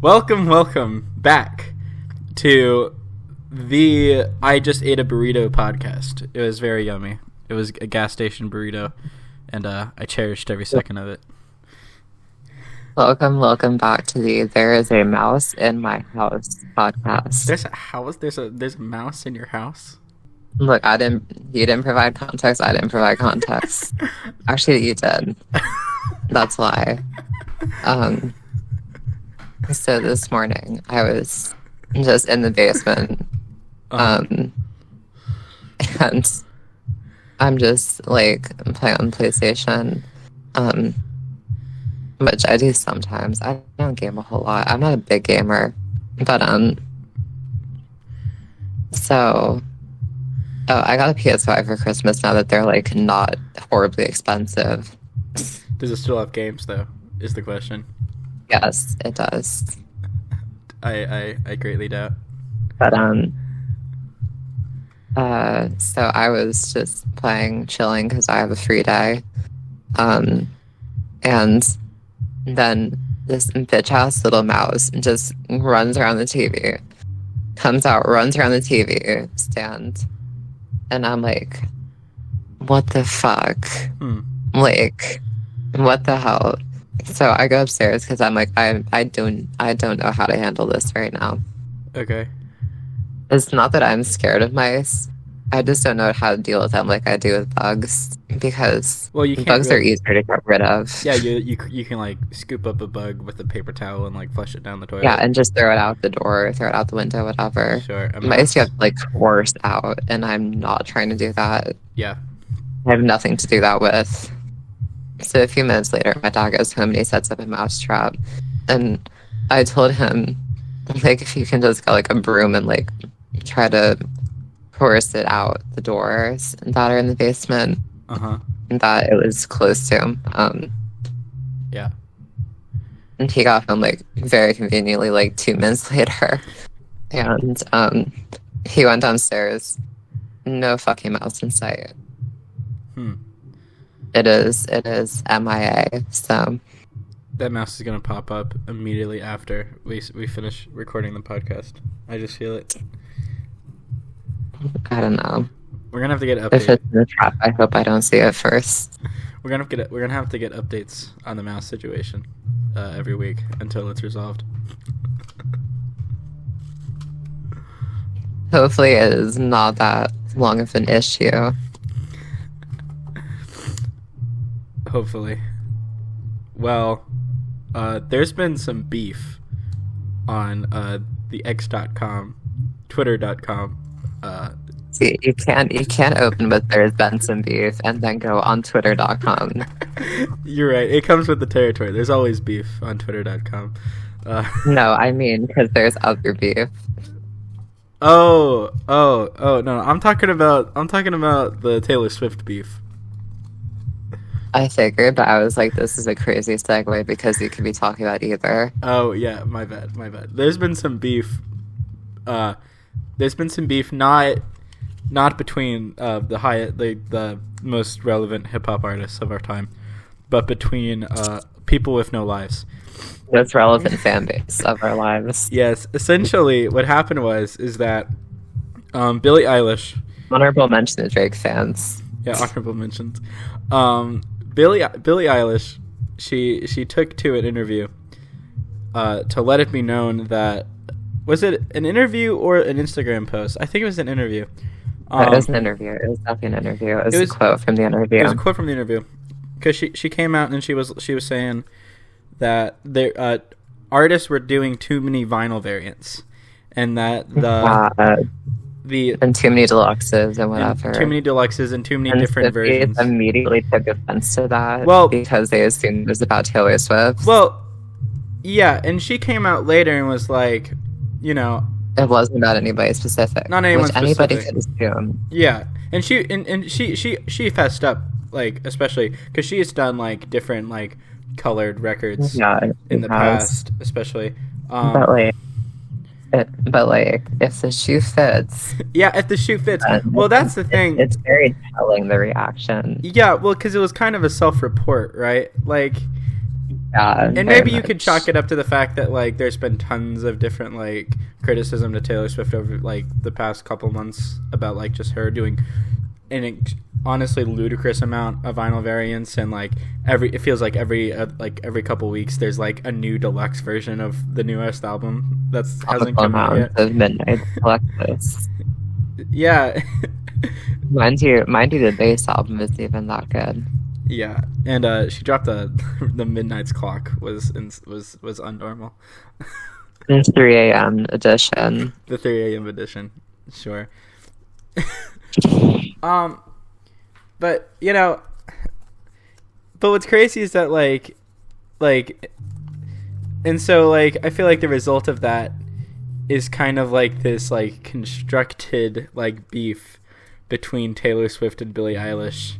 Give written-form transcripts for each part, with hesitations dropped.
Welcome back to the I Just Ate a Burrito podcast. It was very yummy. It was a gas station burrito, and I cherished every second of it. Welcome back to the There Is a Mouse in My House podcast. There's a mouse in your house? Look, you didn't provide context, I didn't provide context. Actually, you did. That's why. So this morning, I was just in the basement, and I'm just, like, playing on PlayStation, which I do sometimes. I don't game a whole lot. I'm not a big gamer, but, I got a PS5 for Christmas now that they're, like, not horribly expensive. Does it still have games, though, is the question. Yes, it does. I greatly doubt. But, so I was just chilling, because I have a free day. And then this bitch-ass little mouse just runs around the TV. Comes out, runs around the TV stand. And I'm like, what the fuck? Like, what the hell? So I go upstairs because I'm like, I don't know how to handle this right now. Okay. It's not that I'm scared of mice. I just don't know how to deal with them like I do with bugs, because bugs are easier to get rid of. Yeah, you can like scoop up a bug with a paper towel and like flush it down the toilet. Yeah, and just throw it out the door, throw it out the window, whatever. Sure. Mice you have to like force out, and I'm not trying to do that. Yeah. I have nothing to do that with. So a few minutes later, my dad goes home and he sets up a mouse trap, and I told him, like, if you can just get like a broom and like try to force it out the doors that are in the basement. And that it was close to. Yeah. And he got home like very conveniently like 2 minutes later, and he went downstairs. No fucking mouse in sight. It is MIA. So that mouse is gonna pop up immediately after we finish recording the podcast. I just feel it. I don't know. We're gonna have to get updates. If it's in the trap, I hope I don't see it first. We're gonna have to get updates on the mouse situation every week until it's resolved. Hopefully, it is not that long of an issue. Hopefully. Well, there's been some beef on the X.com, Twitter.com. See, you can't open with "there's been some beef" and then go on Twitter.com. You're right. It comes with the territory. There's always beef on Twitter.com. No, I mean because there's other beef. Oh, no. I'm talking about the Taylor Swift beef. I figured, but I was like, this is a crazy segue because you could be talking about either. Oh yeah, my bad. There's been some beef. Not between the most relevant hip hop artists of our time, but between people with no lives. Most relevant fan base of our lives. Yes, essentially, what happened is that Billie Eilish. Honorable mention to Drake fans. Yeah, honorable mentions. Billie Eilish, she took to an interview to let it be known that, was it an interview or an Instagram post? I think it was an interview. It was an interview. It was definitely an interview. It was a quote from the interview. It was a quote from the interview, because she came out and she was saying that artists were doing too many vinyl variants, and that and too many deluxes and whatever. Too many deluxes and too many different versions. Immediately took offense to that. Well, because they assumed it was about Taylor Swift. Well, yeah, and she came out later and was like, you know, it wasn't about anybody specific. Not anyone specific. Anybody could assume. Yeah, and she fessed up, like, especially because she has done like different like colored records in the past, especially. But if the shoe fits. Yeah, if the shoe fits. Well, that's the thing. It's very telling, the reaction. Yeah, well, because it was kind of a self-report, right? Like, Yeah, And very maybe you much. could chalk it up to the fact that like there's been tons of different like criticism to Taylor Swift over like the past couple months about like just her doing an honestly ludicrous amount of vinyl variants, and like it feels like every couple weeks there's like a new deluxe version of the newest album that's hasn't come out yet. Of Midnight Collectors. Yeah. Mind you, the bass album isn't even that good. Yeah, and she dropped the Midnight's Clock was unnormal. The 3 a.m. edition. The 3 a.m. edition, sure. But you know, but what's crazy is that like, and so like I feel like the result of that is kind of like this like constructed like beef between Taylor Swift and Billie Eilish.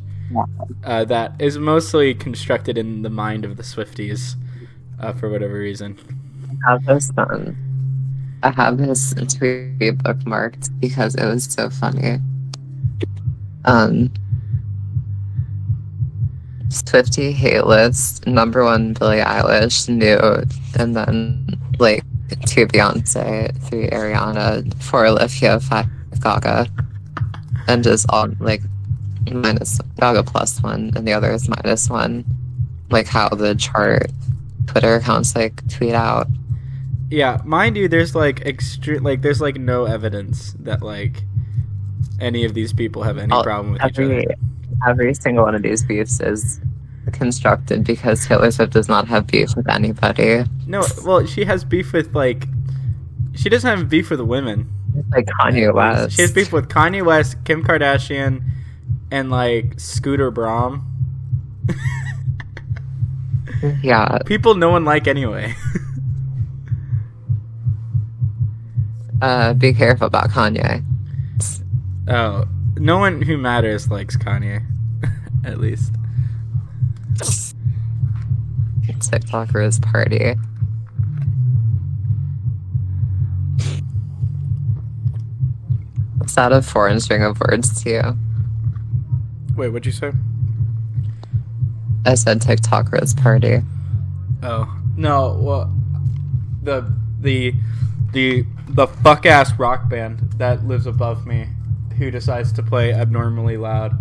That is mostly constructed in the mind of the Swifties, for whatever reason. I have this tweet bookmarked because it was so funny. Swiftie hate list, #1 Billie Eilish, new, and then like 2 Beyonce, 3 Ariana, 4 Olivia, 5 Gaga, and just all like minus Gaga +1, and the other is -1. Like how the chart Twitter accounts like tweet out. Yeah, mind you, there's like there's like no evidence that like any of these people have any problem with each other. Every single one of these beefs is constructed because Taylor Swift does not have beef with anybody. No, well, she has beef with like she doesn't have beef with the women. Like Kanye West. She has beef with Kanye West, Kim Kardashian, and like Scooter Braun. Yeah. People no one like anyway. Be careful about Kanye. Oh, no one who matters likes Kanye, at least. TikTokers party. Is that a foreign string of words to you? Wait, what'd you say? I said TikTokers party. Oh no, well, the fuck ass rock band that lives above me, who decides to play abnormally loud,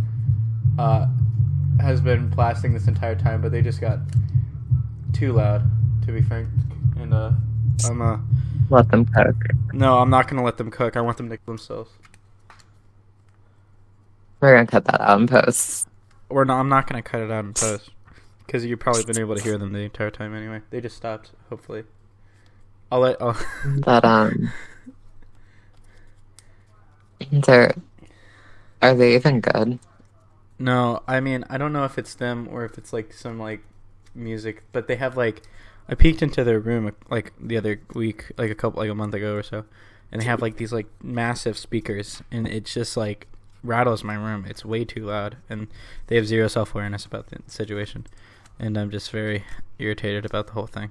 has been blasting this entire time, but they just got too loud, to be frank. And I'm Let them cook. No, I'm not gonna let them cook. I want them to kill themselves. We're gonna cut that out in post. Or no, I'm not gonna cut it out in post, because you've probably been able to hear them the entire time anyway. They just stopped. Hopefully, But are they even good? No, I mean, I don't know if it's them or if it's like some like music, but they have like, I peeked into their room like the other week, like a month ago or so, and they have like these like massive speakers, and it's just like rattles my room. It's way too loud, and they have zero self-awareness about the situation, and I'm just very irritated about the whole thing.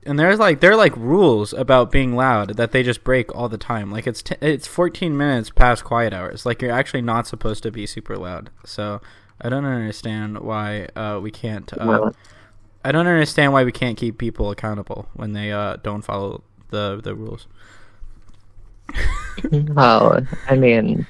And there are like rules about being loud that they just break all the time. Like it's 14 minutes past quiet hours. Like you're actually not supposed to be super loud. So I don't understand why we can't. I don't understand why we can't keep people accountable when they don't follow the rules. Well, I mean,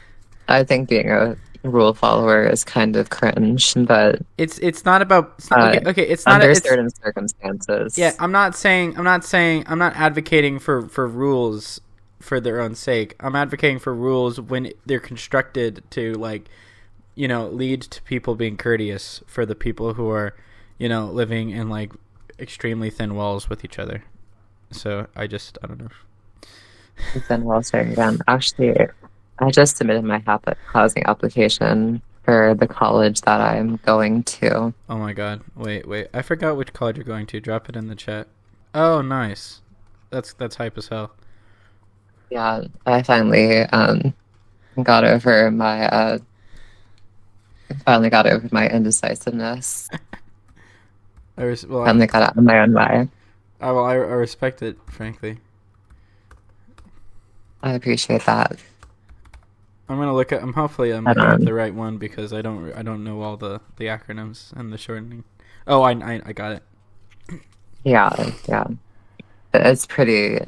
I think being a rule follower is kind of cringe, but it's not about okay. It's not under certain circumstances. Yeah, I'm not advocating for rules for their own sake. I'm advocating for rules when they're constructed to like, you know, lead to people being courteous for the people who are, you know, living in like extremely thin walls with each other. So I don't know. Thin walls again. Actually, I just submitted my habit housing application for the college that I'm going to. Oh my god. Wait. I forgot which college you're going to. Drop it in the chat. Oh, nice. That's hype as hell. Yeah, I finally got over my indecisiveness. Finally got out of my own way. I respect it, frankly. I appreciate that. I'm gonna look at. Hopefully I'm looking at the right one because I don't know all the acronyms and the shortening. Oh, I got it. Yeah. It's pretty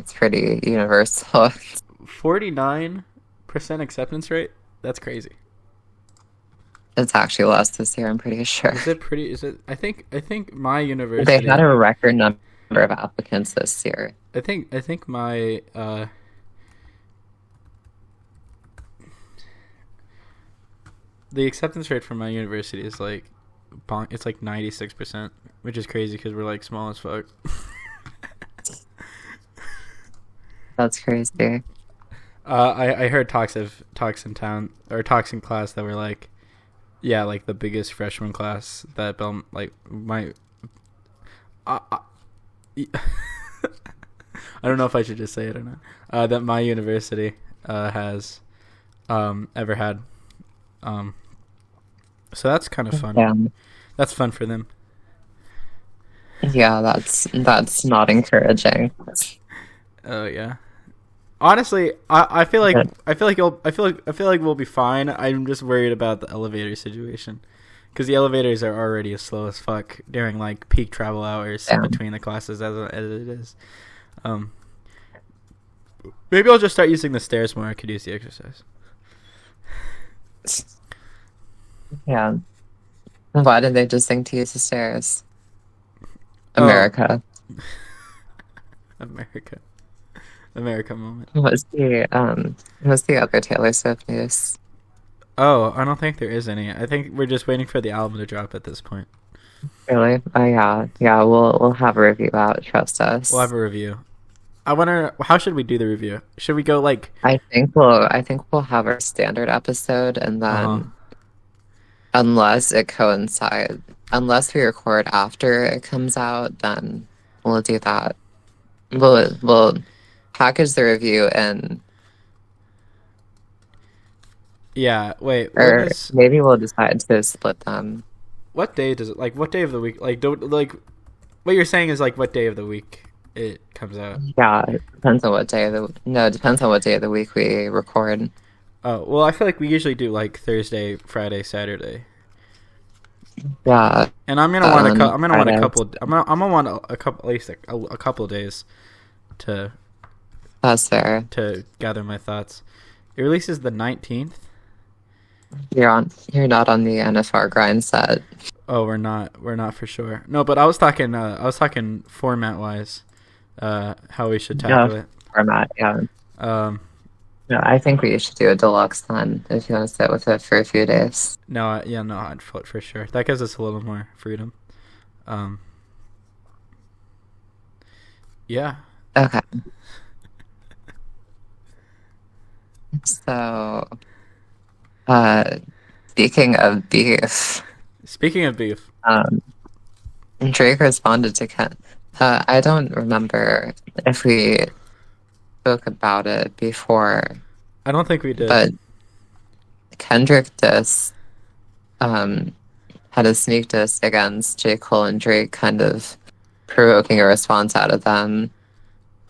universal. 49% acceptance rate. That's crazy. It's actually less this year, I'm pretty sure. Is it pretty? Is it? I think my university. They had a record number of applicants this year. I think my the acceptance rate for my university is like, it's like 96%, which is crazy because we're like small as fuck. That's crazy. I heard talks in town or talks in class that were like, yeah, like the biggest freshman class that like my. I don't know if I should just say it or not. That my university has ever had. So that's kind of fun. Yeah. That's fun for them. Yeah, that's not encouraging. Oh yeah. Honestly, I feel like we'll be fine. I'm just worried about the elevator situation, because the elevators are already slow as fuck during like peak travel hours between the classes as it is. Maybe I'll just start using the stairs more. I could use the exercise. Yeah. Why did they just think to use the stairs? America. America moment. What's the other Taylor Swift news? Oh, I don't think there is any. I think we're just waiting for the album to drop at this point. Really? Oh yeah. We'll have a review out. Trust us. We'll have a review. I wonder, how should we do the review? Should we go like? I think we'll have our standard episode, and then unless we record after it comes out, then we'll do that. We'll package the review and. Yeah. Wait. Or maybe we'll decide to split them. What day does it? Like, what day of the week? Like, what you're saying is like, what day of the week it comes out? Yeah, it depends on what day of the week we record. Oh well, I feel like we usually do like Thursday, Friday, Saturday. Yeah, and I'm gonna want at least a couple of days to. That's fair. To gather my thoughts. It releases the 19th. You're not on the NFR grind set. Oh, we're not for sure. No, but I was talking format wise, how we should tackle it. Format, yeah. No, I think we should do a deluxe then if you want to sit with it for a few days. No, I'd float for sure. That gives us a little more freedom. Yeah. Okay. So, speaking of beef. Drake responded to Ken. I don't remember if we spoke about it before. I don't think we did. But Kendrick had a sneak diss against J. Cole and Drake, kind of provoking a response out of them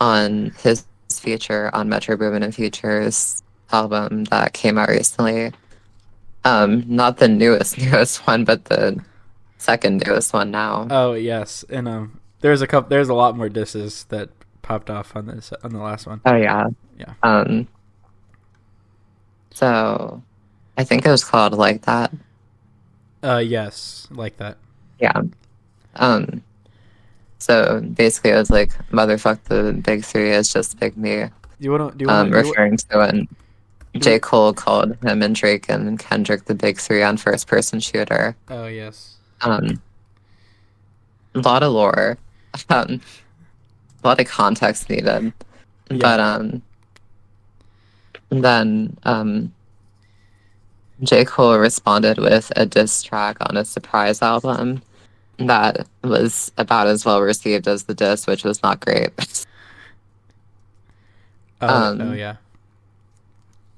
on his feature on Metro Boomin and Future's album that came out recently. Not the newest one, but the second newest one now. Oh yes, and there's a lot more disses that popped off on the last one. Oh yeah. So I think it was called Like That. Yes, Like That. Yeah. So basically it was like, motherfuck the big three, it's just big me. Referring to when J. Cole called him and Drake and Kendrick the big three on first person shooter. Oh yes. A lot of lore. A lot of context needed. Yeah. But then J. Cole responded with a diss track on a surprise album that was about as well received as the diss, which was not great. Oh yeah.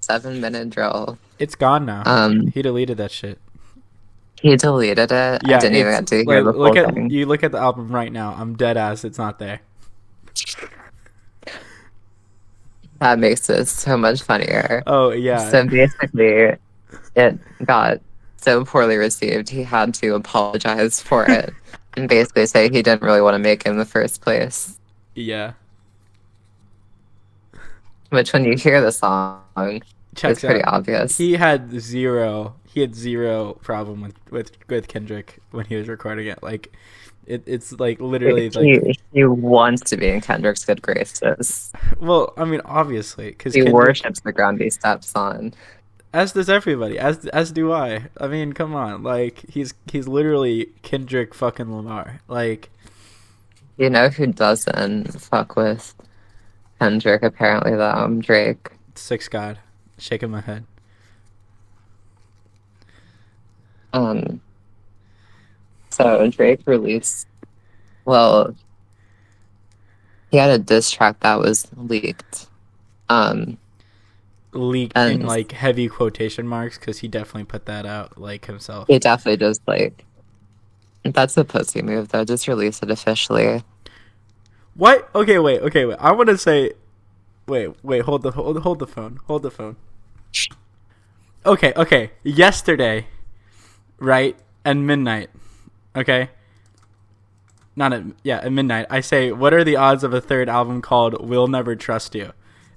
7-minute drill. It's gone now. He deleted that shit. He deleted it. Yeah, I didn't even get to hear the whole thing. You look at the album right now. I'm dead ass. It's not there. that makes it so much funnier. Oh yeah. So basically, it got so poorly received, he had to apologize for it and basically say he didn't really want to make it in the first place. Yeah. Which, when you hear the song, it's pretty obvious. He had zero problem with Kendrick when he was recording it. Like, it's like literally like he wants to be in Kendrick's good graces. Well, I mean, obviously, because he worships the ground he steps on. As does everybody. As do I. I mean, come on. Like, he's literally Kendrick fucking Lamar. Like, you know who doesn't fuck with Kendrick? Apparently, Drake. Cick God, shaking my head. So Drake released. Well, he had a diss track that was leaked. Leaked in like heavy quotation marks because he definitely put that out like himself. He definitely just like. That's a pussy move though. Just release it officially. What? Okay, wait. I want to say. Wait. Hold the phone. Hold the phone. Okay. Yesterday, right at midnight. Okay. At midnight. I say, what are the odds of a third album called "We'll Never Trust You,"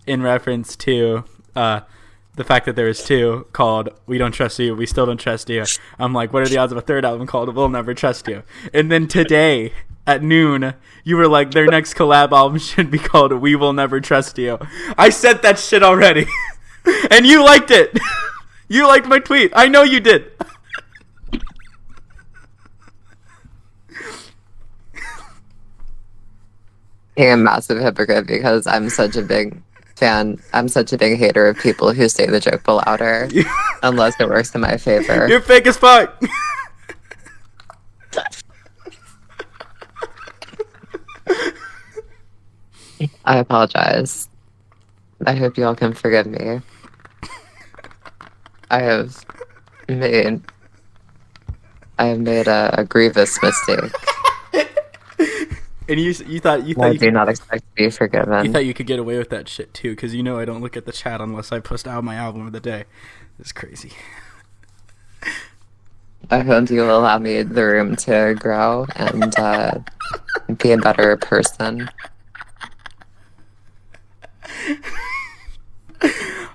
in reference to the fact that there is two called "We Don't Trust You, We Still Don't Trust You." I'm like, what are the odds of a third album called "We'll Never Trust You"? And then today at noon, you were like, their next collab album should be called "We Will Never Trust You." I said that shit already, and you liked it. You liked my tweet. I know you did. I'm a massive hypocrite because I'm such a big fan. I'm such a big hater of people who say the joke but louder, unless it works in my favor. You're fake as fuck. I apologize. I hope y'all can forgive me. I have made a grievous mistake. And you thought I do not expect to be forgiven. You thought you could get away with that shit too, because you know I don't look at the chat unless I post out my album of the day. It's crazy. I hope you will allow me the room to grow and be a better person.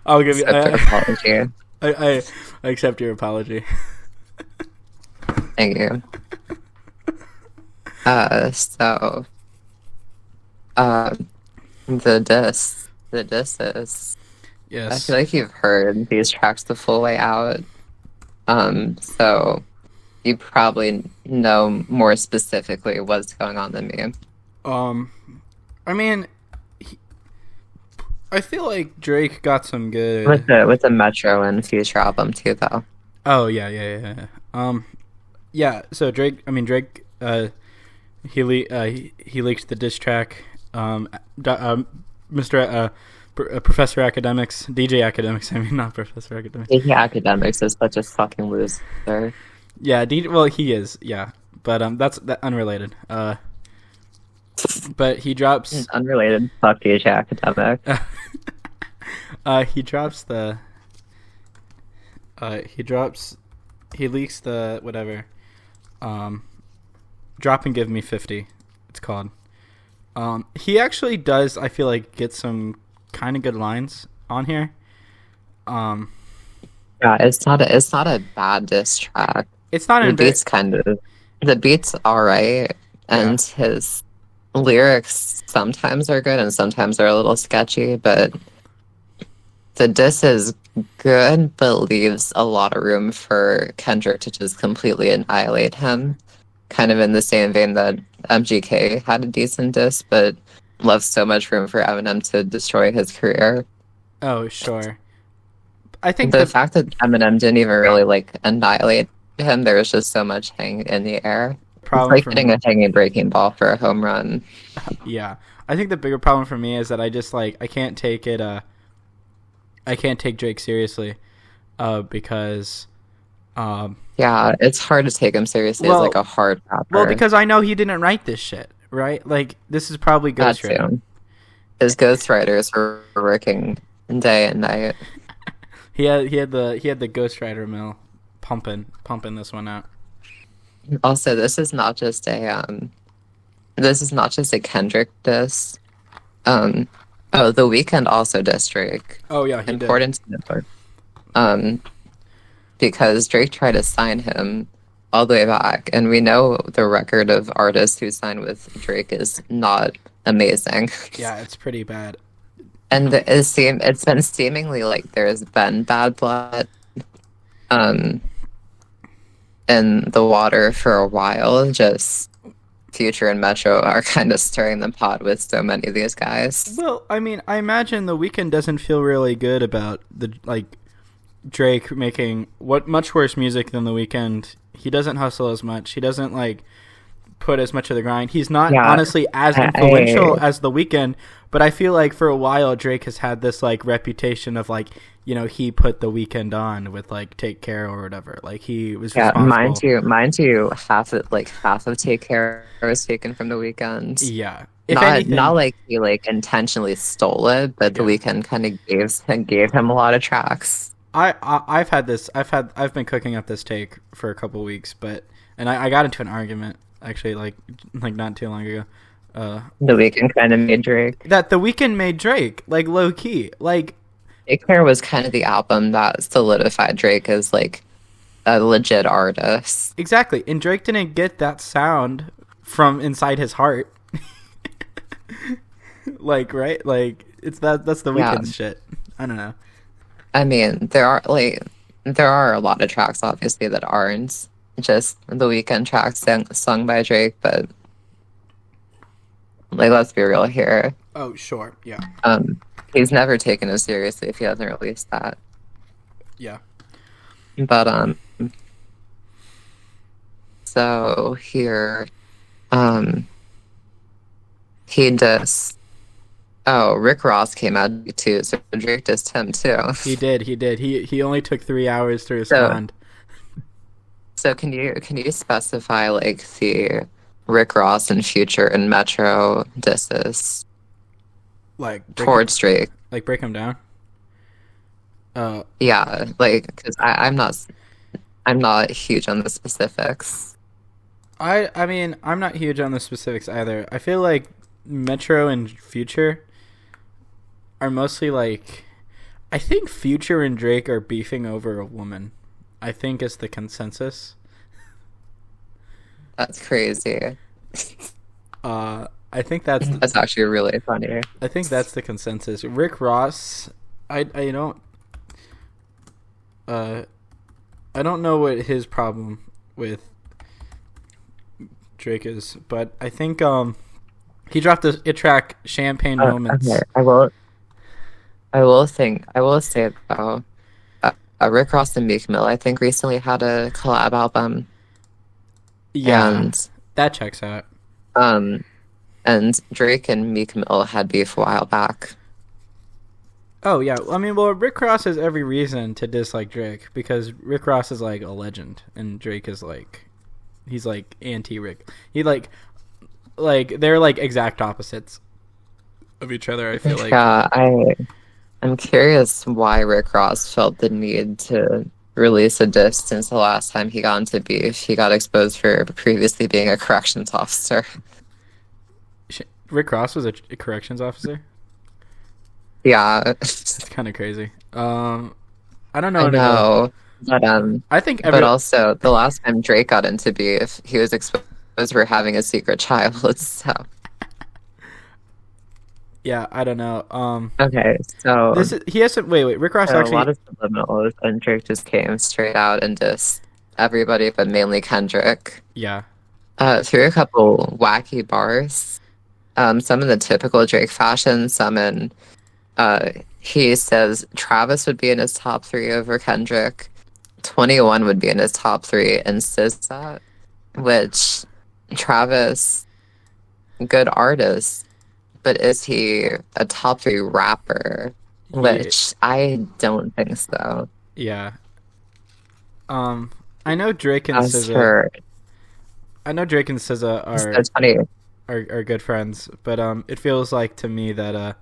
I'll give you an apology. I accept your apology. Thank you. The disses. Yes. I feel like you've heard these tracks the full way out. So you probably know more specifically what's going on than me. I mean, I feel like Drake got some good with the Metro and Future album too, though. Oh yeah. So Drake. He leaked the diss track. Professor Academics, DJ Academics. I mean, not Professor Academics. DJ Academics is such a fucking loser. Yeah, well, he is. Yeah, but that's unrelated. But he drops unrelated. Fuck DJ Academic. He leaks the whatever. Drop and Give Me 50. It's called. He actually does. I feel like get some kind of good lines on here. Yeah, it's not a bad diss track. It's not. The beat's alright, and his lyrics sometimes are good and sometimes are a little sketchy, but the diss is good, but leaves a lot of room for Kendrick to just completely annihilate him. Kind of in the same vein that MGK had a decent diss, but left so much room for Eminem to destroy his career. Oh, sure. I think the fact that Eminem didn't even really annihilate him, there was just so much hang in the air. It's like hitting a hanging breaking ball for a home run. Yeah, I think the bigger problem for me is that I just I can't take it. I can't take Drake seriously, because. Yeah, it's hard to take him seriously as a hard rapper. Well, because I know he didn't write this shit, right? Like, this is probably ghostwritten. His ghostwriters were working day and night. He had the Ghost Rider mill pumping this one out. Also, this is not just a Kendrick diss. The Weeknd also dissed Drake. Oh yeah, he important did. To know. Because Drake tried to sign him all the way back, and we know the record of artists who signed with Drake is not amazing. Yeah, it's pretty bad. And it's been seemingly like there's been bad blood in the water for a while. Just Future and Metro are kind of stirring the pot with so many of these guys. Well, I mean, I imagine The Weeknd doesn't feel really good about Drake making much worse music than The Weeknd. He doesn't hustle as much. He doesn't put as much of the grind. He's not honestly as influential as The Weeknd, but I feel like for a while Drake has had this reputation of he put The Weeknd on with Take Care or whatever. He was responsible. Mind you, half of Take Care was taken from The Weeknd. Yeah. Not like he intentionally stole it, but The Weeknd kind of gave him a lot of tracks. I've been cooking up this take for a couple weeks, and I got into an argument actually not too long ago. The Weeknd kind of made Drake. That The Weeknd made Drake, low key. Take Care was kind of the album that solidified Drake as a legit artist. Exactly. And Drake didn't get that sound from inside his heart. Right? It's that's The Weeknd's shit. I don't know. I mean, there are a lot of tracks obviously that aren't just The Weeknd tracks sung by Drake, but let's be real here. Oh, sure. Yeah. He's never taken it seriously if he hasn't released that. Yeah. But so here he dissed. Oh, Rick Ross came out too, so Drake dissed him too. He did. He only took 3 hours to respond. So can you specify the Rick Ross and Future and Metro disses towards Drake? Break them down. Yeah, because I'm not huge on the specifics. I mean, I'm not huge on the specifics either. I feel like Metro and Future are mostly I think Future and Drake are beefing over a woman. I think is the consensus. That's crazy. I think that's actually really funny. I think that's the consensus. Rick Ross, I don't know what his problem with Drake is, but I think he dropped a track, Champagne Moments. Okay. I will say though, Rick Ross and Meek Mill I think recently had a collab album. Yeah, and that checks out. And Drake and Meek Mill had beef a while back. Oh yeah, I mean, well, Rick Ross has every reason to dislike Drake because Rick Ross is a legend, and Drake is he's anti-Rick. He they're exact opposites of each other. I feel like. Yeah, I'm curious why Rick Ross felt the need to release a diss since the last time he got into beef. He got exposed for previously being a corrections officer. Rick Ross was a corrections officer? Yeah. That's kind of crazy. I don't know. I know. But I think but also the last time Drake got into beef, he was exposed for having a secret child, so yeah, I don't know. Okay, so he hasn't. Wait. Rick Ross actually a lot of subliminals, and Drake just came straight out and dissed everybody, but mainly Kendrick. Yeah. Through a couple wacky bars. Some in the typical Drake fashion. Some in. He says Travis would be in his top 3 over Kendrick. 21 would be in his top 3, and SZA, which Travis, good artist. But is he a top 3 rapper? Which I don't think so. Yeah. I know Drake and SZA. I know Drake and SZA are. It's so funny. are good friends, but it feels like to me that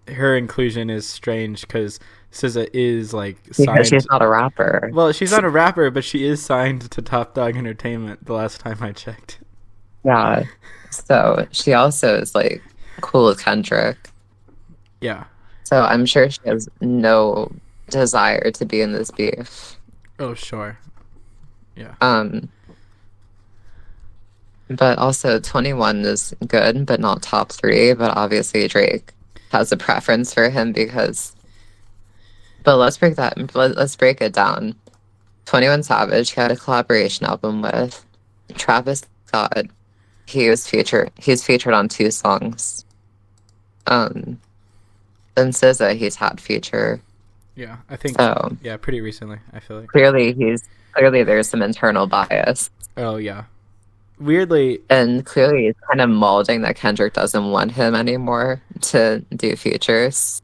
her inclusion is strange because SZA is like Because signed. she's not a rapper. Well, she's not a rapper, but she is signed to Top Dog Entertainment. The last time I checked. Yeah. So she also is like cool with Kendrick. Yeah. So I'm sure she has no desire to be in this beef. Oh, sure. Yeah. But also 21 is good, but not top 3. But obviously Drake has a preference for him because. But let's break it down. 21 Savage had a collaboration album with Travis Scott. He's featured on 2 songs. Then SZA, he's had feature. Yeah, I think so. Yeah, pretty recently. I feel like clearly there's some internal bias. Oh yeah, weirdly, and clearly he's kind of molding that Kendrick doesn't want him anymore to do features.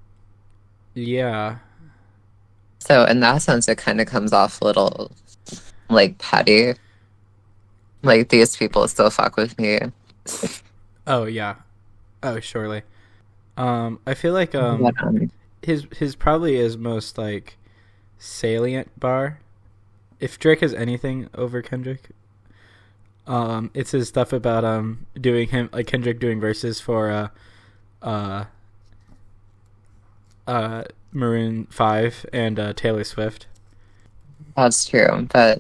Yeah. So in that sense, it kind of comes off a little like petty. Like these people still fuck with me. Oh yeah. Oh surely. I feel like his probably his most like salient bar, if Drake has anything over Kendrick, it's his stuff about doing him like Kendrick doing verses for Maroon 5 and Taylor Swift. That's true, but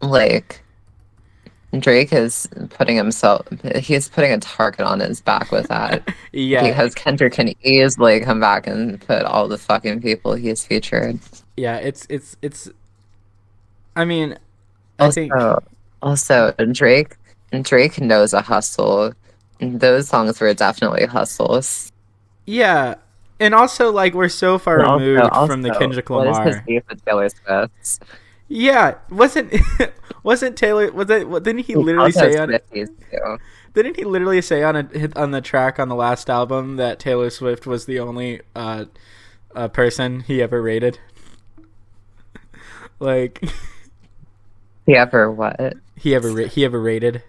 like Drake is he's putting a target on his back with that. Yeah. Because Kendrick can easily come back and put all the fucking people he's featured. Yeah, it's I mean, also Drake knows a hustle. Those songs were definitely hustles. Yeah. And also like we're so far removed from the Kendrick Lamar. What is his beef with Taylor Swift? Yeah, wasn't Taylor? Didn't he literally say on? Didn't he literally say on the track on the last album that Taylor Swift was the only person he ever rated? Like he ever what? He ever rated?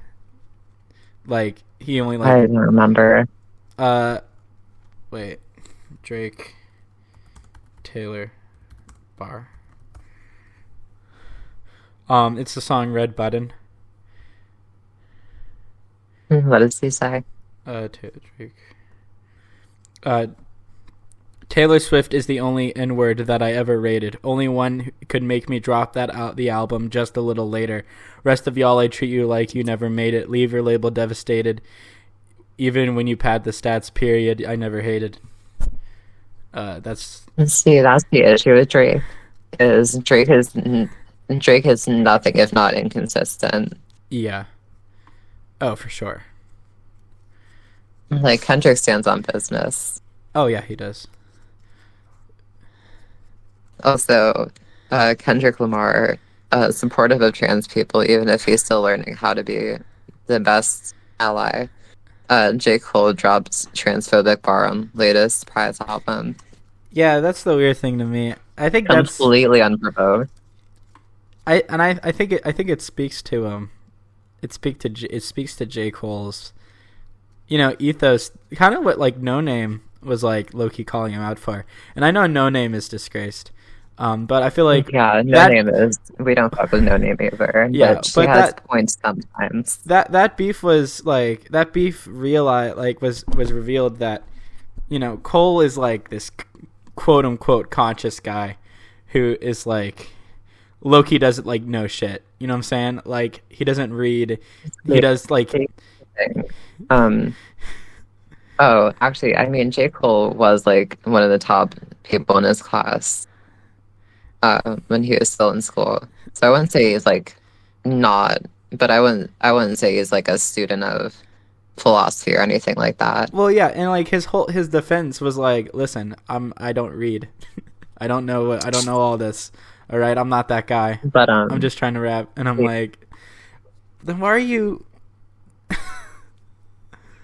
Like he only like I don't remember. Wait, Drake, Taylor, bar. It's the song Red Button. What does he say? Drake. Taylor Swift is the only N-word that I ever rated. Only one could make me drop the album just a little later. Rest of y'all, I treat you like you never made it. Leave your label devastated. Even when you pad the stats, period, I never hated. That's the issue with Drake. Drake is nothing if not inconsistent. Yeah. Oh, for sure. Like, Kendrick stands on business. Oh, yeah, he does. Also, Kendrick Lamar, supportive of trans people, even if he's still learning how to be the best ally. J. Cole dropped transphobic bar on latest Pride's album. Yeah, that's the weird thing to me. I think that's completely unprovoked. I think it speaks to it speaks to J. Cole's, ethos, kind of what like No Name was like low key calling him out for. And I know No Name is disgraced, but I feel like No Name is, we don't fuck with No Name either. Yeah, but she has points sometimes. That beef was like was revealed that Cole is like this quote unquote conscious guy who is like low-key doesn't like know shit. You know what I'm saying? Like he doesn't read. He does like. Oh, actually, I mean, J. Cole was like one of the top people in his class when he was still in school. So I wouldn't say he's like not, but I wouldn't say he's like a student of philosophy or anything like that. Well, yeah, and like his defense was like, listen, I don't read. I don't know all this. All right, I'm not that guy. But I'm just trying to rap, and I'm like, then why are you?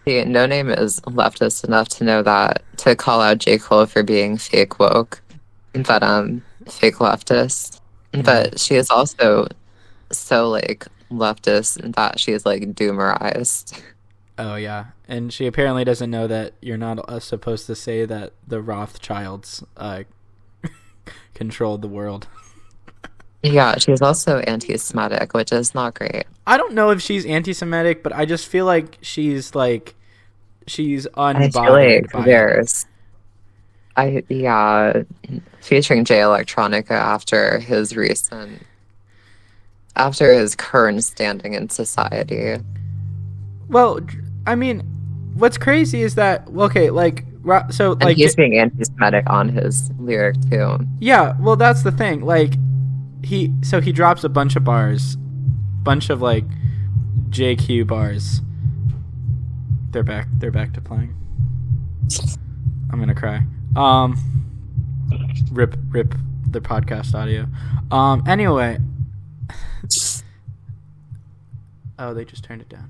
No Name is leftist enough to know that to call out J. Cole for being fake woke, but fake leftist. Mm-hmm. But she is also so like leftist that she is like doomerized. Oh yeah, and she apparently doesn't know that you're not supposed to say that the Rothschilds controlled the world. Yeah, she's also anti-Semitic, which is not great. I don't know if she's anti-Semitic, but I just feel like she's I feel unbothered like by it. there's, featuring Jay Electronica after his current standing in society. Well, I mean, what's crazy is that And he's being anti-Semitic on his lyric too. yeah, well that's the thing. Like he drops a bunch of bars, bunch of like JQ bars. They're back to playing. I'm gonna cry. Rip the podcast audio. Anyway. Oh, they just turned it down.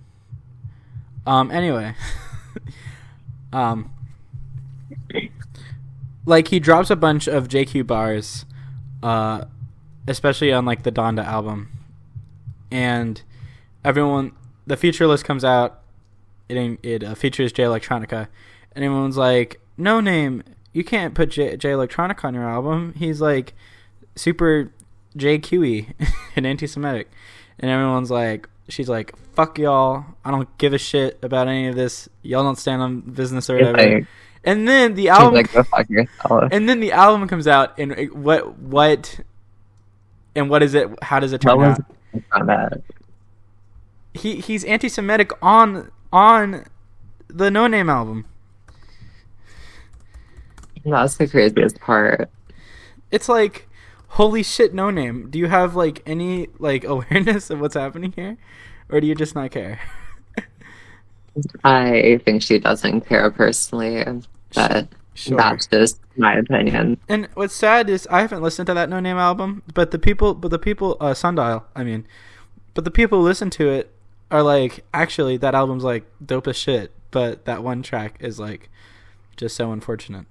Anyway. Like he drops a bunch of JQ bars, especially on like the Donda album, and the feature list comes out. It features Jay Electronica, and everyone's like, "No Name, you can't put Jay Electronica on your album. He's like super JQy and anti-Semitic," and everyone's like, "She's like, fuck y'all. I don't give a shit about any of this. Y'all don't stand on business or whatever." Like, and then the album, like, go fuck yourself. and then the album comes out, and what is it? How does it turn out? On that? He's anti-Semitic on the No Name album. That's the craziest part. It's like, holy shit, No Name. Do you have like any like awareness of what's happening here, or do you just not care? I think she doesn't care personally, but Sure. that's just my opinion. And what's sad is I haven't listened to that No Name album, but the people Sundial, I mean, but the people who listen to it are like, actually that album's like dope as shit, but that one track is like just so unfortunate.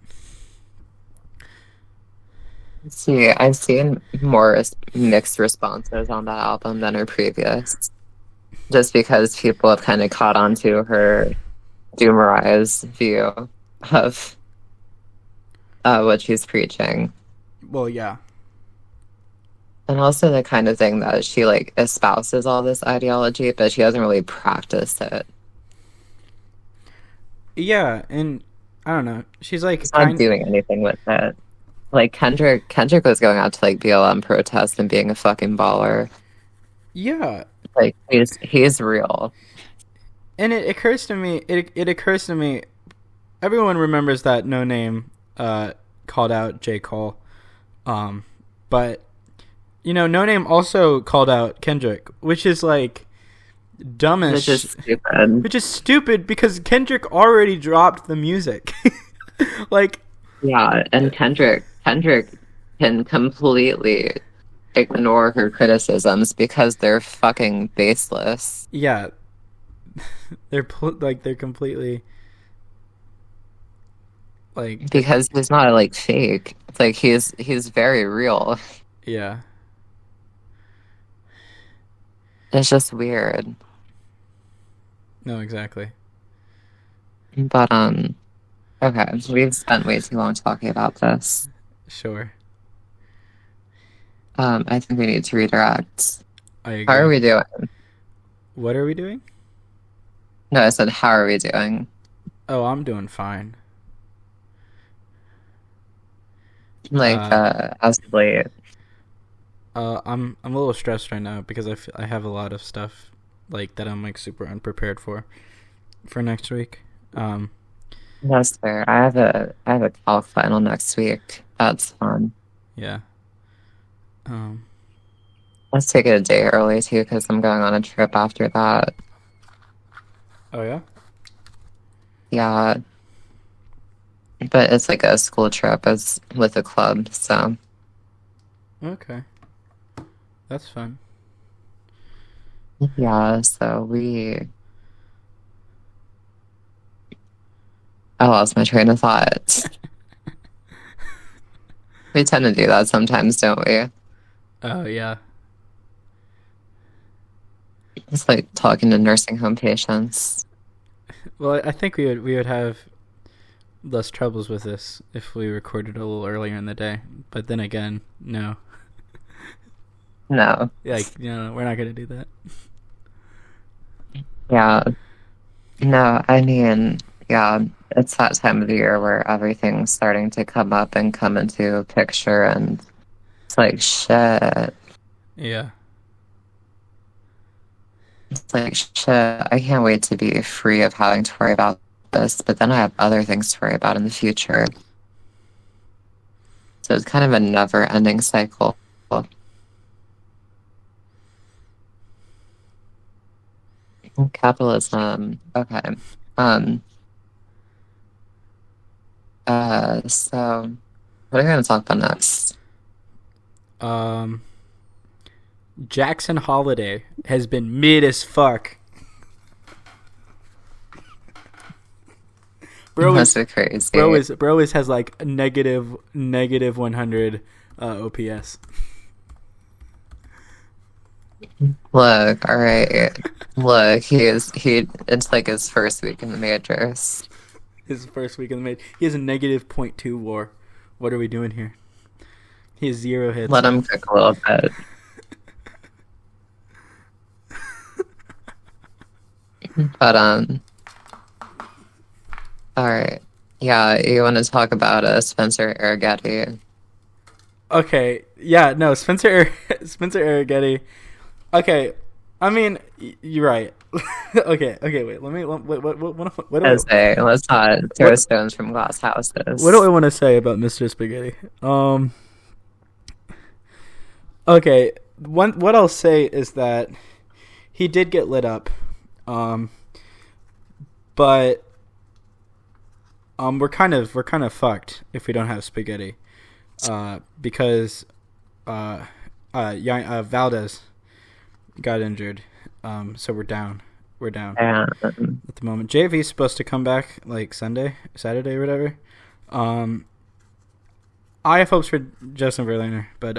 See, I've seen more mixed responses on that album than her previous, just because people have kind of caught on to her doomerized view of what she's preaching. Well, yeah. And also the kind of thing that she like espouses all this ideology, but she doesn't really practice it. Yeah, and I don't know. She's like She's not doing anything with it. Like Kendrick was going out to like BLM protests and being a fucking baller. Yeah. Like he's real. And it occurs to me, everyone remembers that No Name called out J. Cole. But you know, No Name also called out Kendrick, which is like dumbish. Which is stupid because Kendrick already dropped the music. Like, yeah, and Kendrick can completely ignore her criticisms because they're fucking baseless. Yeah. They're completely like, because he's not like fake. It's like he's very real. Yeah. It's just weird. No, exactly. But okay, we've spent way too long talking about this. Sure. I think we need to redirect. I agree. How are we doing? What are we doing? No, I said how are we doing? Oh, I'm doing fine. Like as of late. I'm a little stressed right now because I have a lot of stuff like that I'm like super unprepared for next week. That's fair. I have a calc final next week. That's fun. Yeah. Let's take it a day early too, because I'm going on a trip after that. Oh yeah? Yeah. But it's like a school trip. It's with a club, so. Okay. That's fun. Yeah, so I lost my train of thought. We tend to do that sometimes, don't we? Oh yeah. It's like talking to nursing home patients. Well, I think we would have less troubles with this if we recorded a little earlier in the day. But then again, no. No. Like, we're not gonna do that. Yeah. No, I mean, yeah, it's that time of the year where everything's starting to come up and come into picture, and it's like, shit. Yeah. It's like, shit, I can't wait to be free of having to worry about this, but then I have other things to worry about in the future. So it's kind of a never-ending cycle. Capitalism. Okay. So what are we going to talk about next? Jackson Holiday has been mid as fuck. Bro That's crazy. Bro has like a negative 100 OPS. Look, all right. Look, it's like his first week in the majors. His first week in the majors. He has a negative 0.2 WAR. What are we doing here? He has 0 hits. Let him cook a little bit. But all right. Yeah, you want to talk about Spencer Arrighetti? Okay. Yeah. No. Spencer Arrighetti. Okay. I mean, you're right. Okay. Wait. Let me. What let's not throw stones from glass houses. What do I want to say about Mr. Spaghetti? Okay. What I'll say is that he did get lit up, but we're kind of fucked if we don't have Spaghetti, because Valdez got injured, so we're down at the moment. JV's supposed to come back like Saturday or whatever. I have hopes for Justin Verlander, but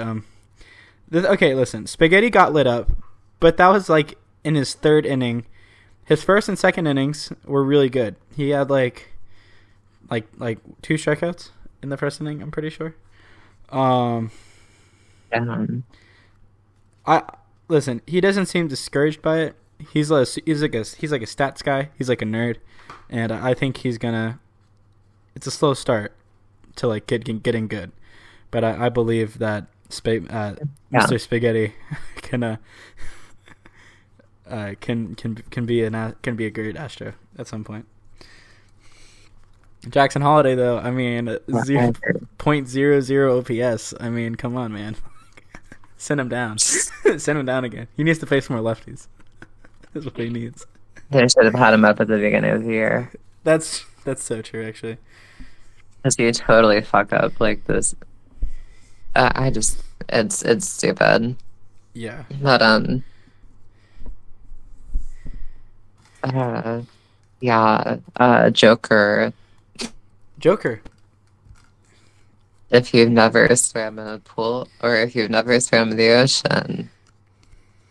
okay, listen, Spaghetti got lit up, but that was like in his third inning. His first and second innings were really good. He had like 2 strikeouts in the first inning, I'm pretty sure. Listen, he doesn't seem discouraged by it. He's like a stats guy. He's like a nerd, and I think he's gonna. It's a slow start to like getting good, but I believe that Mr. Spaghetti can be a great Astro at some point. Jackson Holiday, though, I mean, 0.00 OPS. I mean, come on, man. Send him down. Send him down again. He needs to face more lefties. That's what he needs. They should have had him up at the beginning of the year. That's so true, actually. Because you totally fuck up like this. It's stupid. Yeah. But Joker. If you've never swam in a pool, or if you've never swam in the ocean,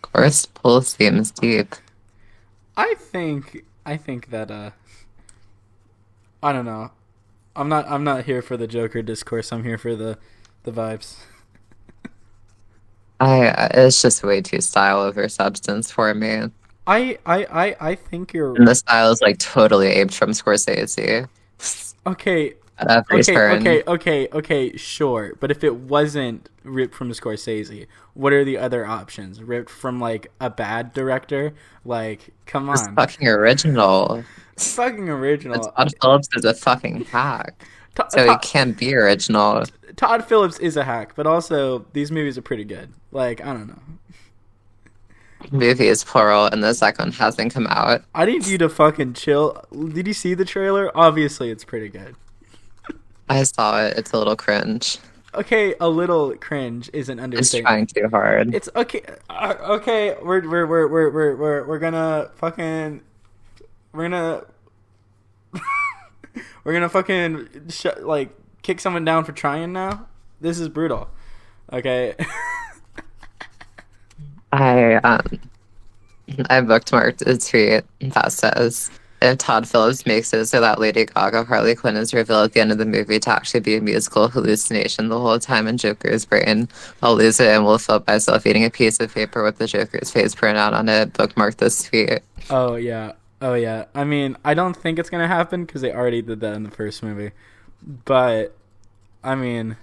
of course, pool seems deep. I think that I don't know. I'm not here for the Joker discourse. I'm here for the vibes. It's just way too style over substance for me. I think you're. And the style is like totally aped from Scorsese. Okay. Okay, sure. But if it wasn't ripped from Scorsese, what are the other options? Ripped from like a bad director? Like, come on. It's fucking original. It's fucking original. Todd Phillips is a fucking hack. So he can't be original. Todd Phillips is a hack, but also these movies are pretty good. Like, I don't know. Movie is plural, and the second one hasn't come out. I need you to fucking chill. Did you see the trailer? Obviously, it's pretty good. I saw it. It's a little cringe. Okay, a little cringe is an understatement. It's trying too hard. It's okay. Okay, we're gonna fucking like kick someone down for trying now. This is brutal. Okay. I bookmarked a tweet that says, if Todd Phillips makes it so that Lady Gaga Harley Quinn is revealed at the end of the movie to actually be a musical hallucination the whole time in Joker's brain, I'll lose it and will flip myself eating a piece of paper with the Joker's face printed out on it, bookmark this tweet. Oh, yeah. Oh, yeah. I mean, I don't think it's going to happen because they already did that in the first movie. But, I mean,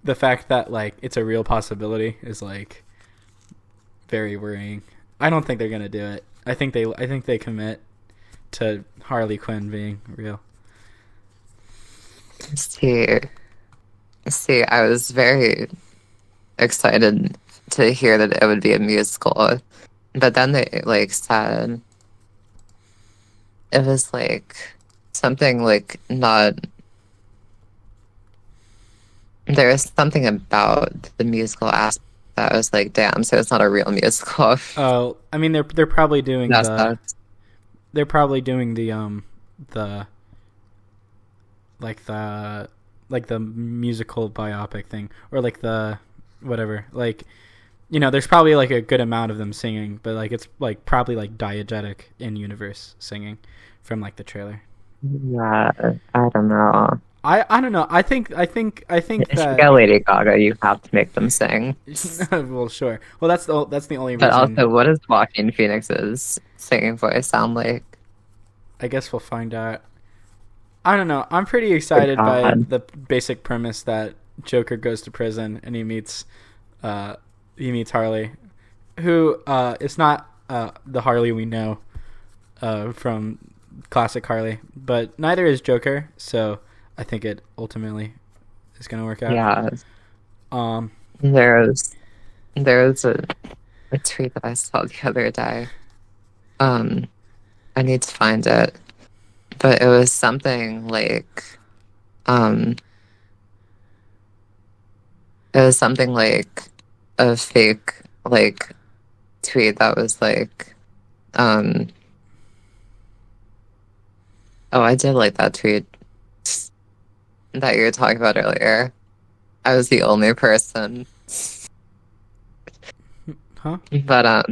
the fact that, like, it's a real possibility is, like, very worrying. I don't think they're going to do it. I think they commit to Harley Quinn being real. See, I was very excited to hear that it would be a musical, but then they like said it was like something like not. There was something about the musical aspect that was like, damn, so it's not a real musical. Oh, I mean, they're probably doing That's they're probably doing the musical biopic thing, or like the whatever, like, you know, there's probably like a good amount of them singing, but like it's like probably like diegetic in universe singing from like the trailer. Yeah, I don't know. I don't know. I think If that you get Lady Gaga, you have to make them sing. well, sure. Well, that's the only reason. But also, what does Joaquin Phoenix's singing voice sound like? I guess we'll find out. I don't know. I'm pretty excited by the basic premise that Joker goes to prison and he meets Harley, who is not the Harley we know from classic Harley, but neither is Joker. So I think it ultimately is going to work out. Yeah. There's a tweet that I saw the other day. I need to find it, but it was something like, it was something like a fake like tweet that was like, oh, I did like that tweet that you were talking about earlier. I was the only person. Huh? But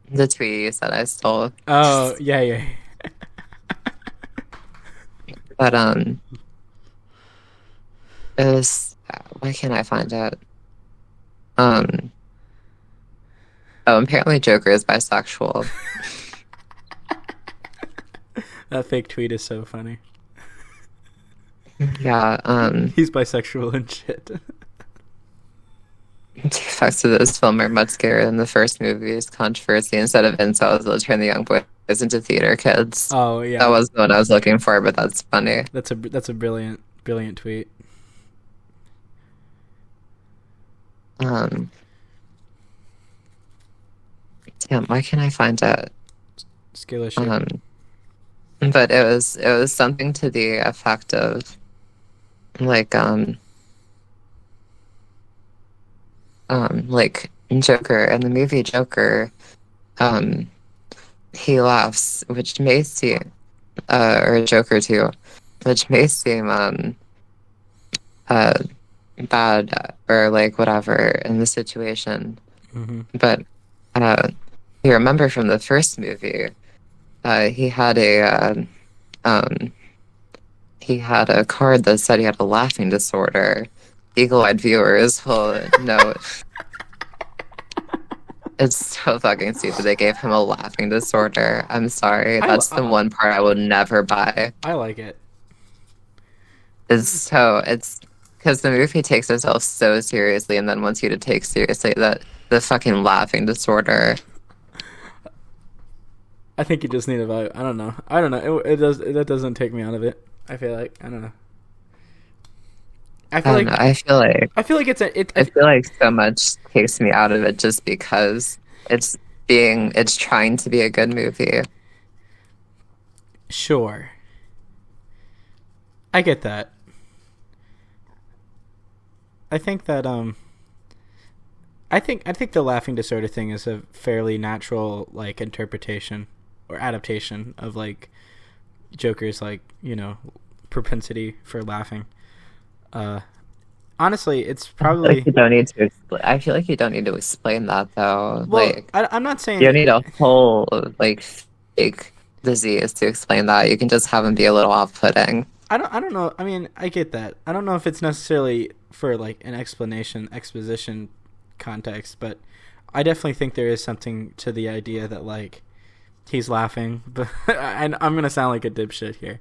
the tweet you said I stole. Oh, yeah. But it was, why can't I find it? Oh, apparently Joker is bisexual. That fake tweet is so funny. Yeah, He's bisexual and shit. the effects of this film are much scarier than the first movie's controversy. Instead of incels, they'll turn the young boys into theater kids. Oh, yeah. That wasn't what I was looking for, but that's funny. That's a brilliant tweet. Damn, why can't I find it? Scale of shit. But it was something to the effect of like Joker in the movie Joker, he laughs, which may seem or Joker 2, which may seem bad or like whatever in the situation. Mm-hmm. But you remember from the first movie, he had a card that said he had a laughing disorder. Eagle-eyed viewers will know. It's so fucking stupid. They gave him a laughing disorder. I'm sorry. That's the one part I will never buy. I like it. It's because the movie takes itself so seriously and then wants you to take seriously the fucking laughing disorder. I think you just need a vibe. I don't know. That doesn't take me out of it. I feel like, I don't know. I feel like so much takes me out of it just because it's trying to be a good movie. Sure. I get that. I think that I think the laughing disorder thing is a fairly natural like interpretation or adaptation of like Joker's like, you know, propensity for laughing. Honestly, it's probably. I feel like you don't need to explain that though. Well, like, I'm not saying you don't need a whole like fake disease to explain that. You can just have him be a little off-putting. I don't know. I mean, I get that. I don't know if it's necessarily for like an exposition context, but I definitely think there is something to the idea that like he's laughing, but and I'm gonna sound like a dipshit here,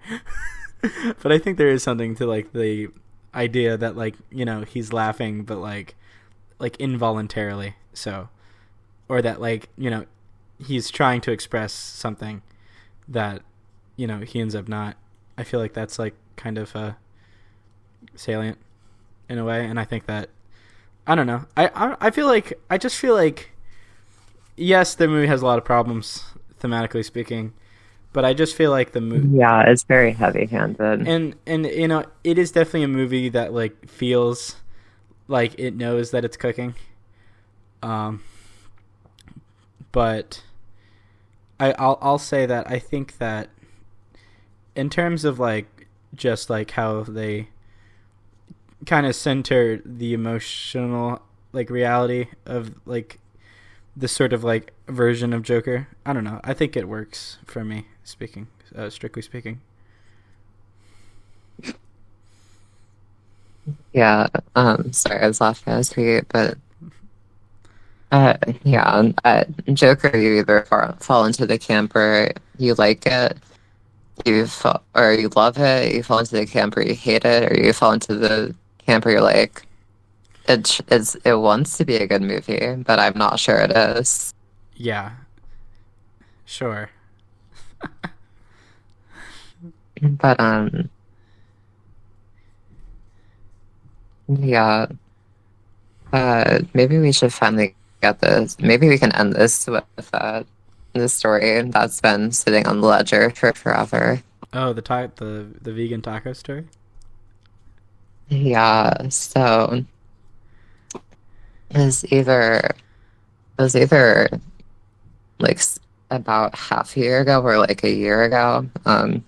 but I think there is something to like the idea that like he's laughing, but like involuntarily, so, or that like he's trying to express something that he ends up not. I feel like that's like kind of salient in a way, and I think that I don't know. I feel like I just feel like yes, the movie has a lot of problems thematically speaking, but I just feel like the movie it's very heavy-handed, and it is definitely a movie that like feels like it knows that it's cooking, but I'll say that I think that in terms of like just like how they kind of center the emotional like reality of like this sort of like version of Joker, I don't know. I think it works for me, strictly speaking. Yeah. Sorry, I was laughing at his tweet, but Joker, you either fall into the camp or you like it, or you love it. You fall into the camp or you hate it, or you fall into the camp or you're like, it wants to be a good movie, but I'm not sure it is. Yeah. Sure. But yeah. Maybe we should finally get this. Maybe we can end this with the story that's been sitting on the ledger for forever. Oh, the vegan taco story? Yeah, so it was either like about half a year ago or like a year ago. I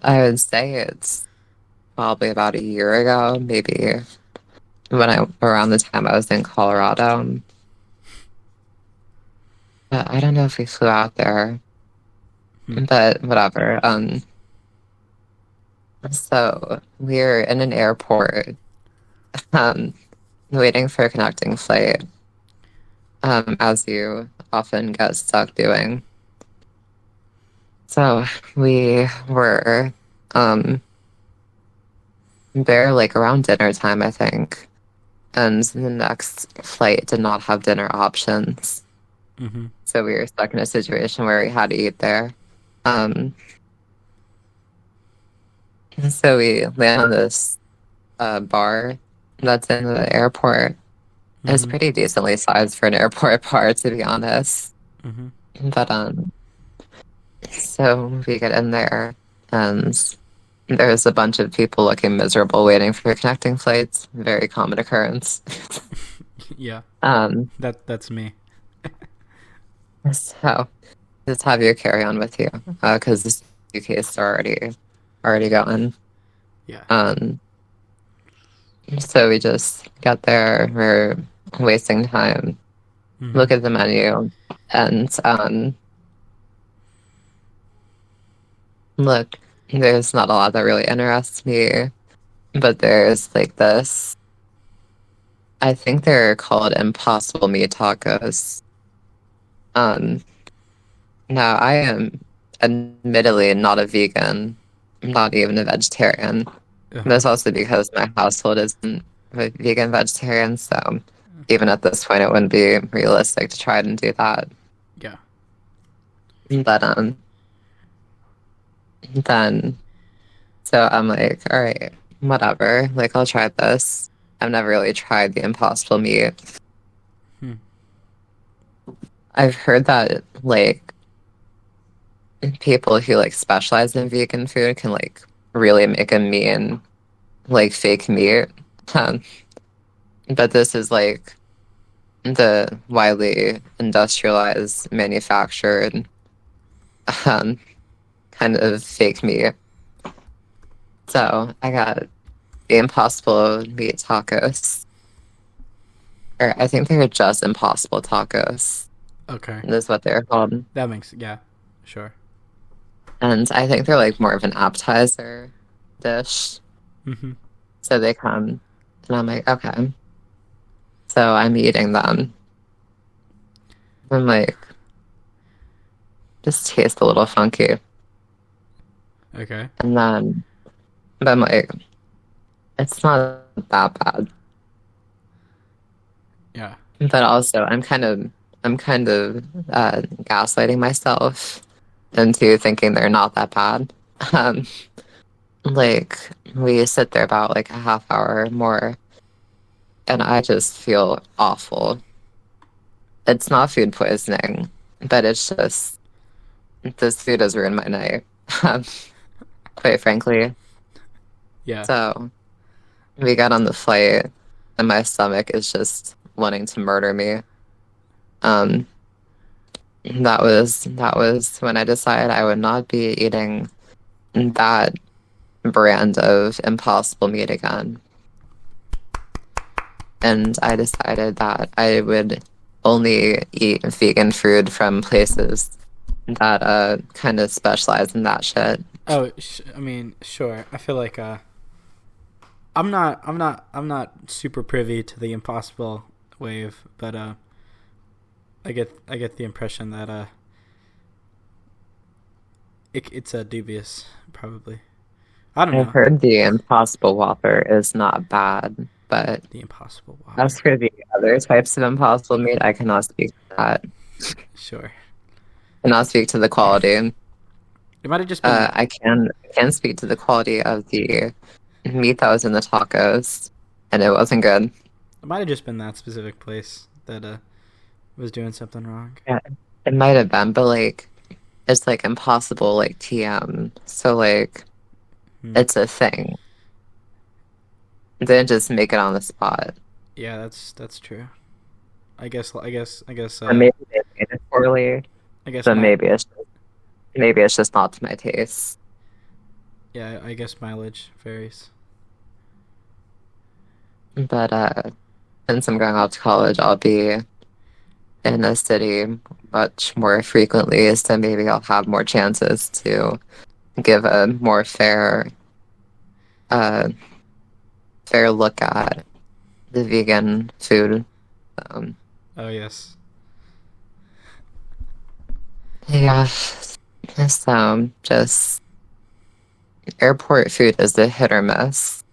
would say it's probably about a year ago, maybe around the time I was in Colorado. But I don't know if we flew out there. But whatever. So we're in an airport, waiting for a connecting flight, as you often get stuck doing. So we were there like around dinner time, I think, and the next flight did not have dinner options. Mm-hmm. So we were stuck in a situation where we had to eat there. So we land on this bar that's in the airport. Mm-hmm. It's pretty decently sized for an airport bar, to be honest. Mm-hmm. But so we get in there, and there's a bunch of people looking miserable waiting for connecting flights. Very common occurrence. Yeah. That's me. So just have your carry-on with you, because the suitcase are already going. Yeah. So we just got there. We're wasting time. Mm-hmm. Look at the menu, and look, there's not a lot that really interests me, but there's like this. I think they're called Impossible Meat Tacos. Now I am admittedly not a vegan, not even a vegetarian. Uh-huh. That's also because my household isn't vegan vegetarian, so even at this point it wouldn't be realistic to try and do that. Yeah. But then so I'm like, all right, whatever, like I'll try this. I've never really tried the Impossible Meat. I've heard that like people who like specialize in vegan food can like really make a mean like fake meat. But this is like the widely industrialized, manufactured kind of fake meat. So I got the Impossible Meat Tacos. Or I think they were just Impossible Tacos. Okay. is what they're called. That makes, yeah, sure. And I think they're like more of an appetizer dish. Mm-hmm. So they come, and I'm like, okay. So I'm eating them. I'm like, just taste a little funky. Okay. And then, but I'm like, it's not that bad. Yeah. But also, I'm kind of gaslighting myself into thinking they're not that bad. Um, like we sit there about like a half hour more, and I just feel awful. It's not food poisoning, but it's just this food has ruined my night, um, quite frankly. Yeah. So we got on the flight, and my stomach is just wanting to murder me. Um, that was when I decided I would not be eating that brand of impossible meat again. And I decided that I would only eat vegan food from places that kind of specialize in that shit. Oh, I mean, sure. I feel like I'm not super privy to the Impossible wave, but I get the impression that it's dubious, probably. I don't I've know. heard the Impossible Whopper is not bad, but The Impossible Whopper. as for the other types of Impossible meat, I cannot speak to that. Sure. Cannot speak to the quality. It might have just been. I can speak to the quality of the meat that was in the tacos, and it wasn't good. It might have just been that specific place that was doing something wrong. Yeah, it might have been, but like it's like Impossible like TM, so like it's a thing. They didn't just make it on the spot. Yeah, that's true. I guess. Or maybe they made it poorly, I guess. but maybe it's just not to my taste. Yeah, I guess mileage varies. But since I'm going off to college, I'll be in a city much more frequently, so maybe I'll have more chances to give a more fair look at the vegan food. Oh yes. Yeah, so just airport food is a hit or miss,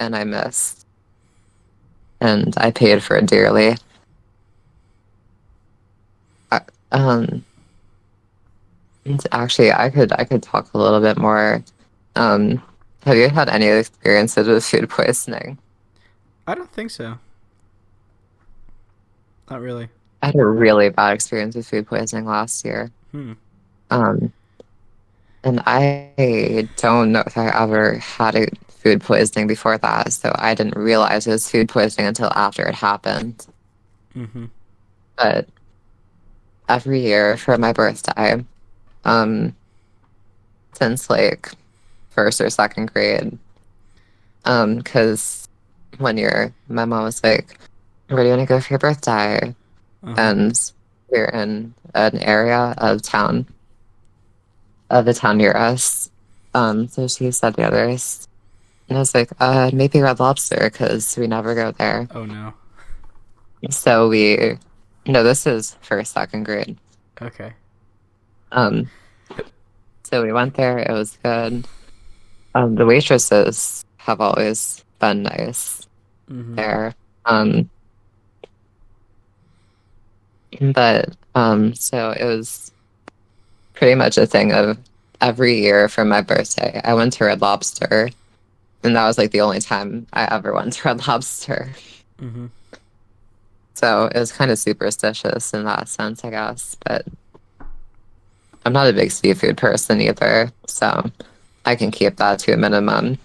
and I missed, and I paid for it dearly. And actually, I could talk a little bit more. Have you had any experiences with food poisoning? I don't think so. Not really. I had a really bad experience with food poisoning last year. Hmm. And I don't know if I ever had a food poisoning before that, so I didn't realize it was food poisoning until after it happened. Mm-hmm. But every year for my birthday, since like first or second grade, because my mom was like, "Where do you want to go for your birthday?" Uh-huh. And we're in an area of the town near us. So she said the others, and I was like, maybe Red Lobster, because we never go there. Oh no. So no, this is first, second grade. Okay. So we went there. It was good. The waitresses have always been nice there. But so it was pretty much a thing of every year for my birthday, I went to Red Lobster, and that was like the only time I ever went to Red Lobster. Mm-hmm. So it was kind of superstitious in that sense, I guess. But I'm not a big seafood person either, so I can keep that to a minimum.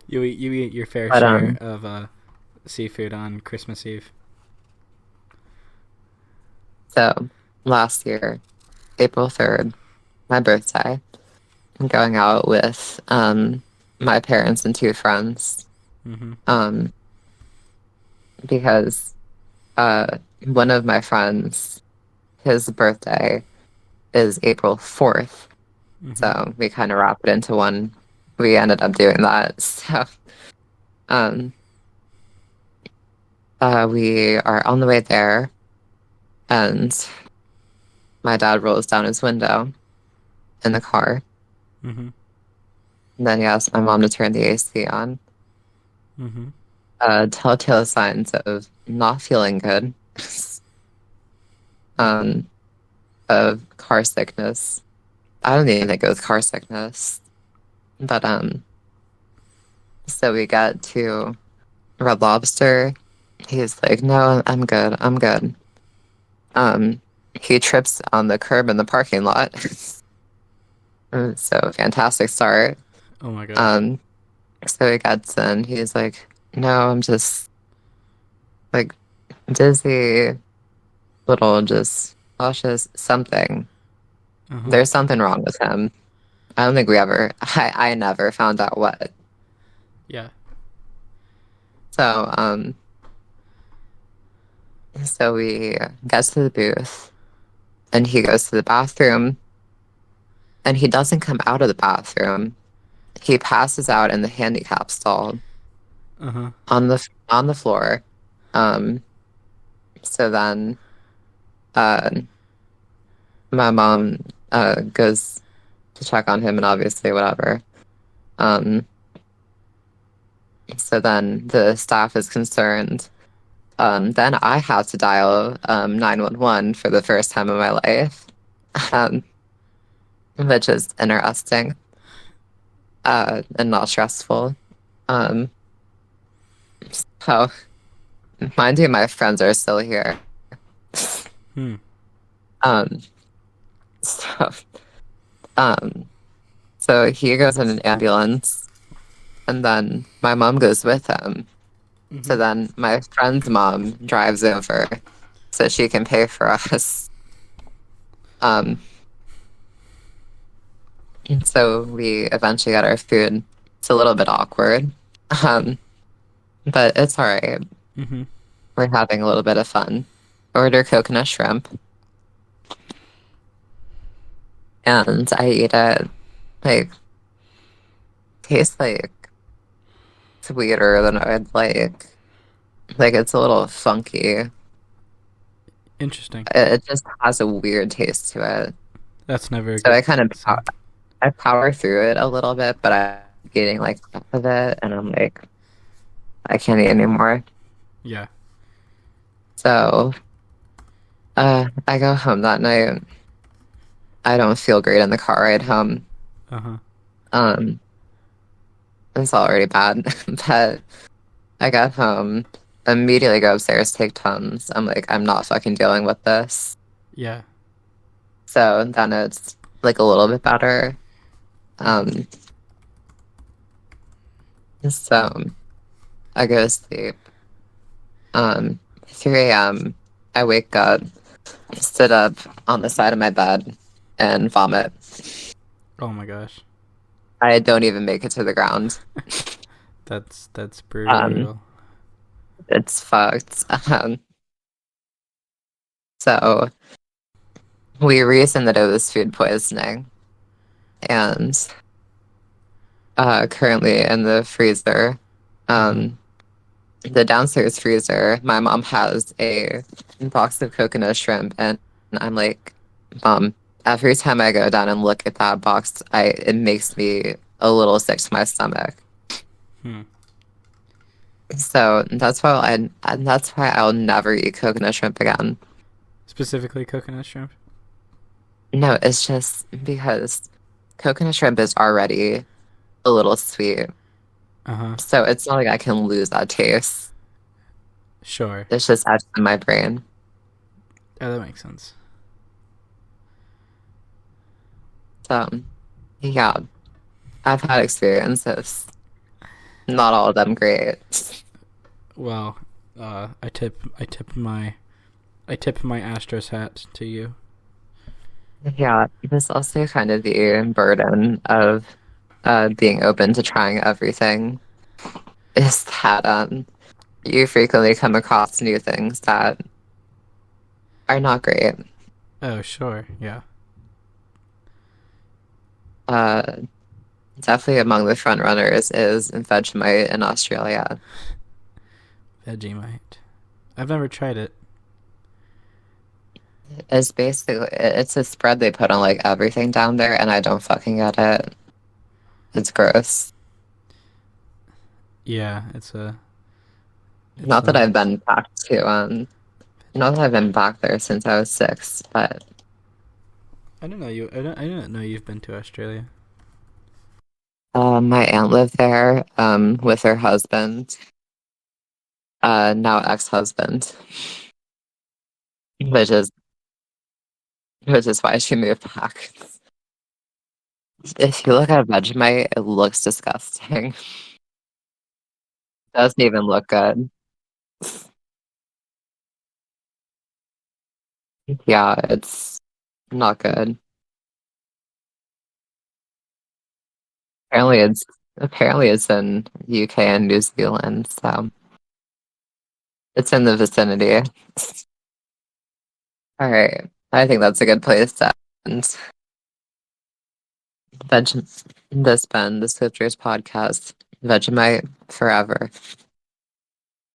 You eat your fair share of seafood on Christmas Eve. So last year, April 3rd, my birthday, I'm going out with my parents and two friends. Because one of my friends his birthday is April 4th. Mhm. So we kind of wrap it into one. We ended up doing that. So we are on the way there, and my dad rolls down his window in the car. Mhm. And then he asks my mom to turn the AC on. Mhm. Telltale signs of not feeling good. Of car sickness. I don't even think it was car sickness. But so we got to Red Lobster. He's like, no, I'm good. I'm good. He trips on the curb in the parking lot. So fantastic start. Oh my god. So he gets in. He's like, no, I'm just like dizzy, little just nauseous, something. Uh-huh. There's something wrong with him. I don't think we ever, I never found out what. Yeah. So, so we get to the booth, and he goes to the bathroom, and he doesn't come out of the bathroom. He passes out in the handicap stall Uh-huh. on the floor. So then, my mom goes to check on him, and obviously whatever. So then the staff is concerned. Then I have to dial 911 for the first time in my life, which is interesting and not stressful. So, mind you, my friends are still here. Hmm. So, so he goes in an ambulance, and then my mom goes with him. Mhm. So then my friend's mom drives over so she can pay for us. And so we eventually got our food. It's a little bit awkward, but it's all right. Mhm. We're having a little bit of fun. Order coconut shrimp. And I eat it. Like, tastes like sweeter than I'd like. Like, it's a little funky. Interesting. It just has a weird taste to it. That's never a So I good kind of sign. I power through it a little bit, but I'm eating like half of it, and I'm like, I can't eat anymore. Yeah. So I go home that night. I don't feel great in the car ride home. Uh-huh. It's already bad, but I got home, immediately go upstairs, take Tums. I'm like, I'm not fucking dealing with this. Yeah. So then it's like a little bit better. So I go to sleep. 3 a.m. I wake up, sit up on the side of my bed, and vomit. Oh my gosh. I don't even make it to the ground. That's brutal. It's fucked. So we reasoned that it was food poisoning, and currently in the freezer, the downstairs freezer, my mom has a box of coconut shrimp, and I'm like, Mom, every time I go down and look at that box, it makes me a little sick to my stomach. Hmm. So that's why I'll never eat coconut shrimp again. Specifically coconut shrimp? No, it's just because coconut shrimp is already a little sweet. Uh-huh. So it's not like I can lose that taste. Sure. It's just etched in my brain. Yeah, that makes sense. So, yeah, I've had experiences. Not all of them great. Well, I tip my Astros hat to you. Yeah, there's also kind of the burden of being open to trying everything. Is that you frequently come across new things that are not great. Oh, sure. Yeah. Uh, Definitely among the front runners is Vegemite in Australia. Vegemite. I've never tried it. It's basically it's a spread they put on like everything down there, and I don't fucking get it. It's gross. Yeah, it's Not that a I've been back to not that I've been back there since I was 6, but I don't know you. I didn't know you've been to Australia. my aunt lived there with her husband, now ex-husband, which is why she moved back. If you look at Vegemite, it looks disgusting. Doesn't even look good. Yeah, it's not good. Apparently it's in UK and New Zealand, so it's in the vicinity. All right. I think that's a good place to end. Veg- this been the Swifters podcast. Vegemite forever.